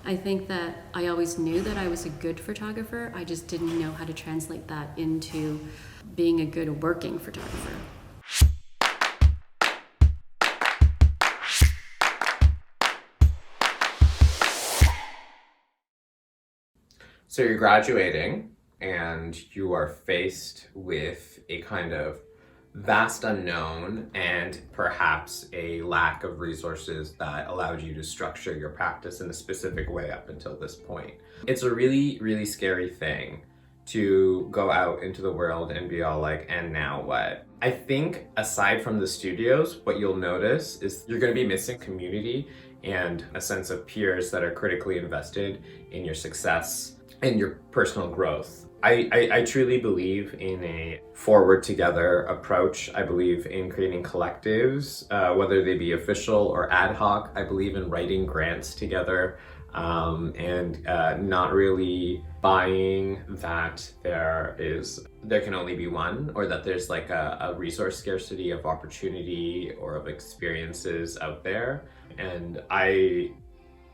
I think that I always knew that I was a good photographer. I just didn't know how to translate that into being a good working photographer. So you're graduating and you are faced with a kind of vast unknown and perhaps a lack of resources that allowed you to structure your practice in a specific way up until this point. It's a really, really scary thing to go out into the world and be all like, and now what? I think aside from the studios, what you'll notice is you're going to be missing community and a sense of peers that are critically invested in your success and your personal growth. I truly believe in a forward together approach. I believe in creating collectives, whether they be official or ad hoc. I believe in writing grants together and not really buying that there can only be one, or that there's like a resource scarcity of opportunity or of experiences out there. And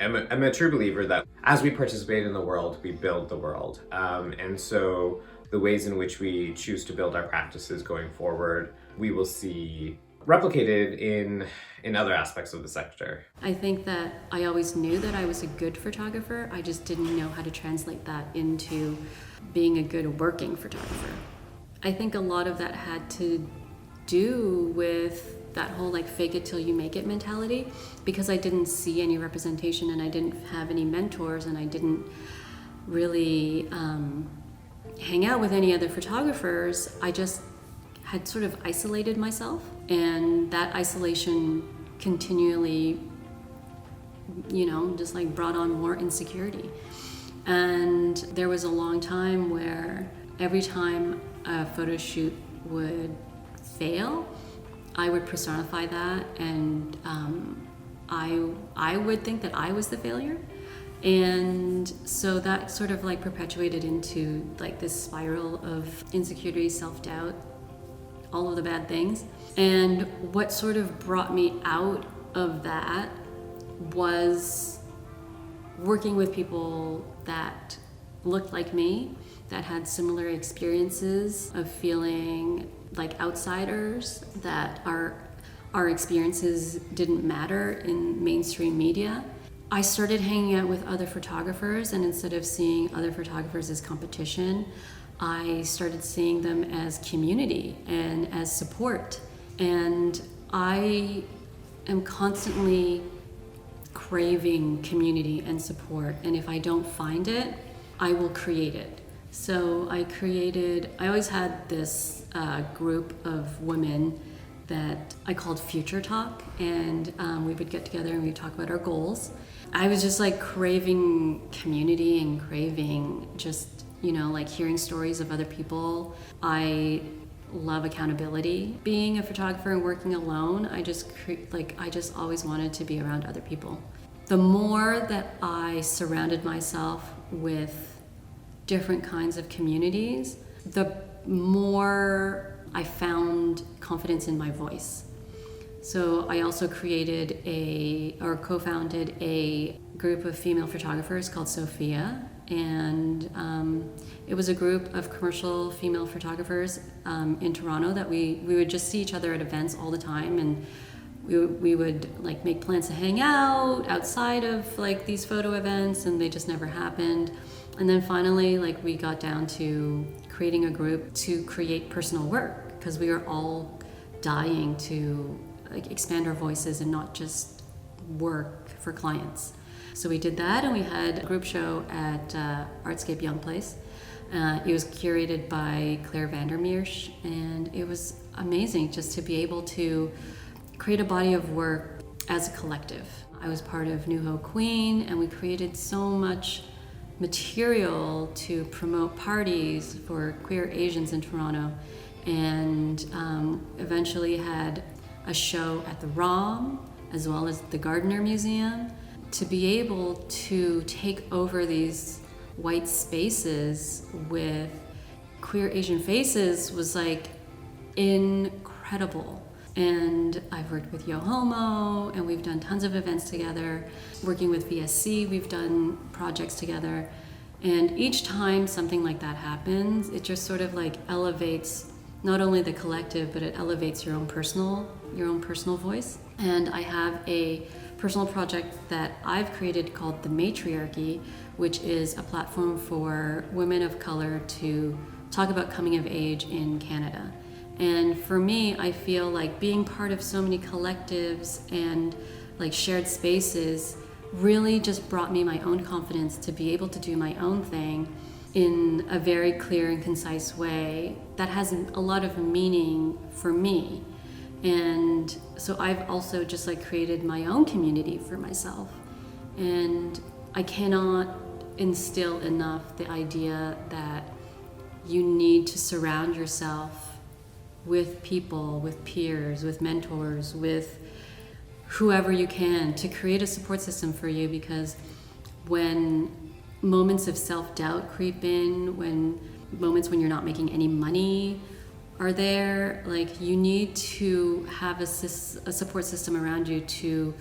I'm a true believer that as we participate in the world, we build the world. And so the ways in which we choose to build our practices going forward, we will see replicated in other aspects of the sector. I think that I always knew that I was a good photographer. I just didn't know how to translate that into being a good working photographer. I think a lot of that had to do with that whole like fake it till you make it mentality, because I didn't see any representation and I didn't have any mentors and I didn't really hang out with any other photographers. I just had sort of isolated myself, and that isolation continually, just like brought on more insecurity. And there was a long time where every time a photo shoot would fail, I would personify that, and I would think that I was the failure. And so that sort of like perpetuated into like this spiral of insecurity, self-doubt, all of the bad things. And what sort of brought me out of that was working with people that looked like me, that had similar experiences of feeling like outsiders, that our experiences didn't matter in mainstream media. I started hanging out with other photographers, and instead of seeing other photographers as competition, I started seeing them as community and as support. And I am constantly craving community and support, and if I don't find it, I will create it. So I always had this group of women that I called Future Talk, and we would get together and we'd talk about our goals. I was just like craving community and craving just, like hearing stories of other people. I love accountability. Being a photographer and working alone, I just always wanted to be around other people. The more that I surrounded myself with different kinds of communities, the more I found confidence in my voice. So I also co-founded a group of female photographers called Sophia, and it was a group of commercial female photographers in Toronto that we would just see each other at events all the time, and we would like make plans to hang out outside of like these photo events, and they just never happened. And then finally, like we got down to creating a group to create personal work, because we were all dying to like expand our voices and not just work for clients. So we did that, and we had a group show at Artscape Young Place. It was curated by Claire Vandermeersch, and it was amazing just to be able to create a body of work as a collective. I was part of New Ho Queen, and we created so much material to promote parties for queer Asians in Toronto, and eventually had a show at the ROM as well as the Gardner Museum. To be able to take over these white spaces with queer Asian faces was like incredible. And I've worked with Yo Homo, and we've done tons of events together. Working with VSC, we've done projects together. And each time something like that happens, it just sort of like elevates not only the collective, but it elevates your own personal voice. And I have a personal project that I've created called The Matriarchy, which is a platform for women of color to talk about coming of age in Canada. And for me, I feel like being part of so many collectives and like shared spaces really just brought me my own confidence to be able to do my own thing in a very clear and concise way that has a lot of meaning for me. And so I've also just like created my own community for myself. And I cannot instill enough the idea that you need to surround yourself with people, with peers, with mentors, with whoever you can to create a support system for you, because when moments of self-doubt creep in, when moments when you're not making any money are there, like you need to have a support system around you to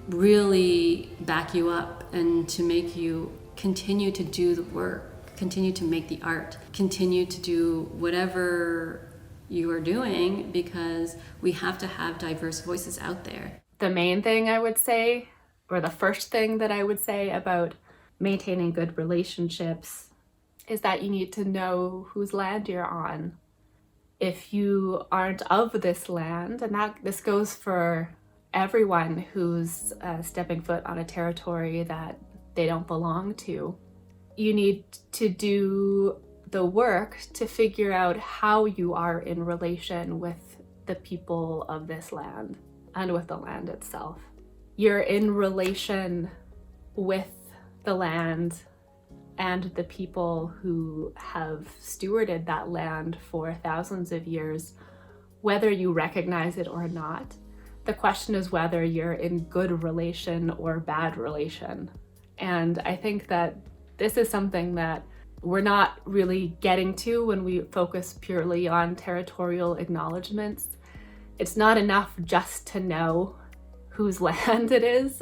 really back you up and to make you continue to do the work, continue to make the art, continue to do whatever you are doing, because we have to have diverse voices out there. The main thing I would say, or the first thing that I would say about maintaining good relationships, is that you need to know whose land you're on. If you aren't of this land, and this goes for everyone who's stepping foot on a territory that they don't belong to, you need to do the work to figure out how you are in relation with the people of this land and with the land itself. You're in relation with the land and the people who have stewarded that land for thousands of years, whether you recognize it or not. The question is whether you're in good relation or bad relation. And I think that this is something that we're not really getting to when we focus purely on territorial acknowledgements. It's not enough just to know whose land it is.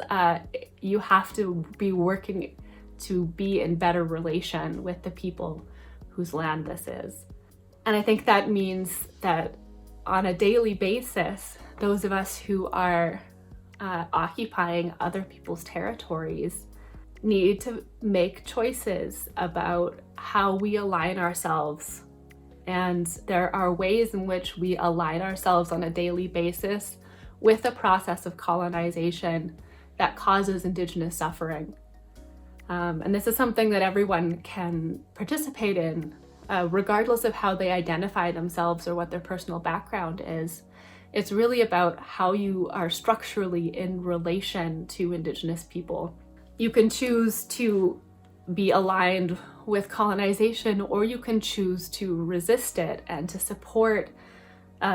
You have to be working to be in better relation with the people whose land this is. And I think that means that on a daily basis, those of us who are occupying other people's territories need to make choices about how we align ourselves. And there are ways in which we align ourselves on a daily basis with the process of colonization that causes Indigenous suffering. And this is something that everyone can participate in, regardless of how they identify themselves or what their personal background is. It's really about how you are structurally in relation to Indigenous people. You can choose to be aligned with colonization, or you can choose to resist it and to support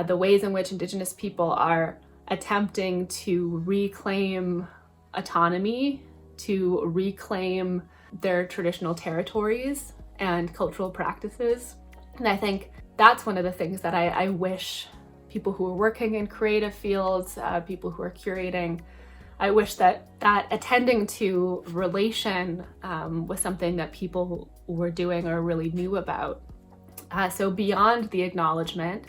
the ways in which Indigenous people are attempting to reclaim autonomy, to reclaim their traditional territories and cultural practices. And I think that's one of the things that I wish people who are working in creative fields, people who are curating, I wish that attending to relation was something that people were doing or really knew about. So beyond the acknowledgement,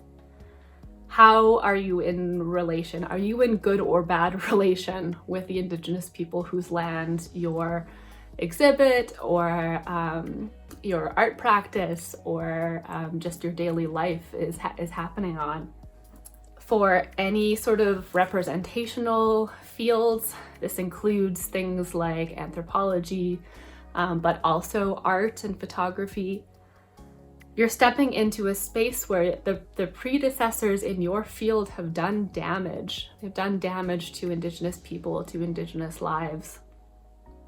how are you in relation? Are you in good or bad relation with the Indigenous people whose land your exhibit or your art practice or just your daily life is happening on? For any sort of representational fields, this includes things like anthropology, but also art and photography. You're stepping into a space where the predecessors in your field have done damage. They've done damage to Indigenous people, to Indigenous lives.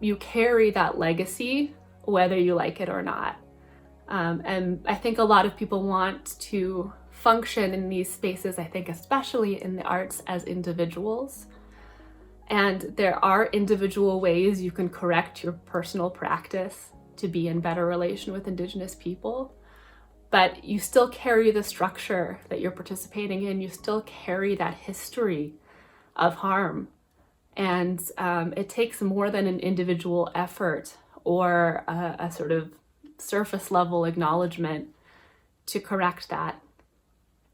You carry that legacy, whether you like it or not. And I think a lot of people want to function in these spaces, I think especially in the arts, as individuals. And there are individual ways you can correct your personal practice to be in better relation with Indigenous people. but you still carry the structure that you're participating in. You still carry that history of harm. And it takes more than an individual effort or a sort of surface level acknowledgement to correct that.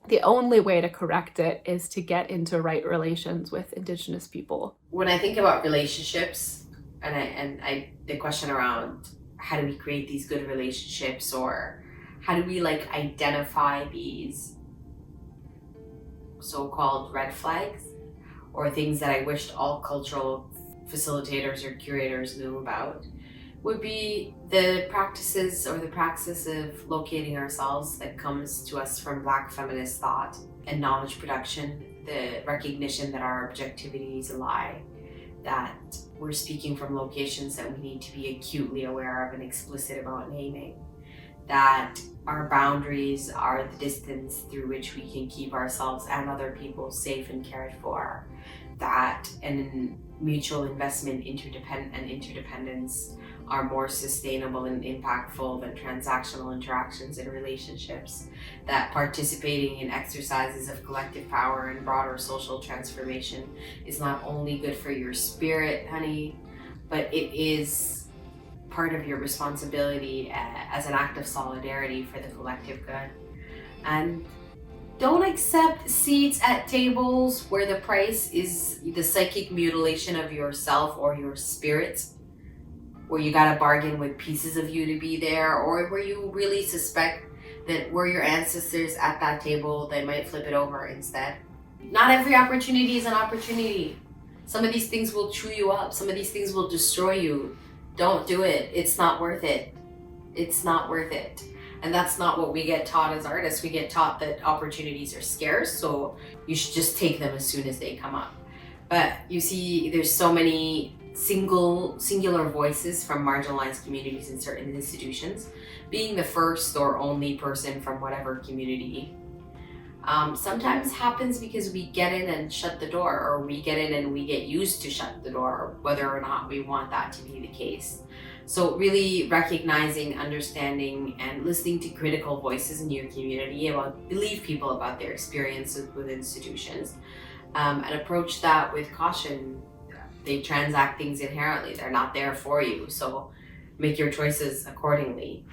The only way to correct it is to get into right relations with Indigenous people. When I think about relationships, and the question around how do we create these good relationships, or how do we like identify these so-called red flags or things that I wished all cultural facilitators or curators knew about, would be the practices or the praxis of locating ourselves that comes to us from Black feminist thought and knowledge production, the recognition that our objectivity is a lie, that we're speaking from locations that we need to be acutely aware of and explicit about naming, that our boundaries are the distance through which we can keep ourselves and other people safe and cared for, that an mutual investment and interdependence are more sustainable and impactful than transactional interactions in relationships, that participating in exercises of collective power and broader social transformation is not only good for your spirit, honey, but it is part of your responsibility as an act of solidarity for the collective good. And don't accept seats at tables where the price is the psychic mutilation of yourself or your spirit, where you gotta bargain with pieces of you to be there, or where you really suspect that were your ancestors at that table, they might flip it over instead. Not every opportunity is an opportunity. Some of these things will chew you up. Some of these things will destroy you. Don't do it. It's not worth it. It's not worth it. And that's not what we get taught as artists. We get taught that opportunities are scarce, so you should just take them as soon as they come up. But you see, there's so many singular voices from marginalized communities in certain institutions, being the first or only person from whatever community, sometimes happens because we get in and shut the door, or we get in and we get used to shut the door, whether or not we want that to be the case. So really recognizing, understanding, and listening to critical voices in your community believe people about their experiences with institutions, and approach that with caution. They transact things inherently. They're not there for you. So make your choices accordingly.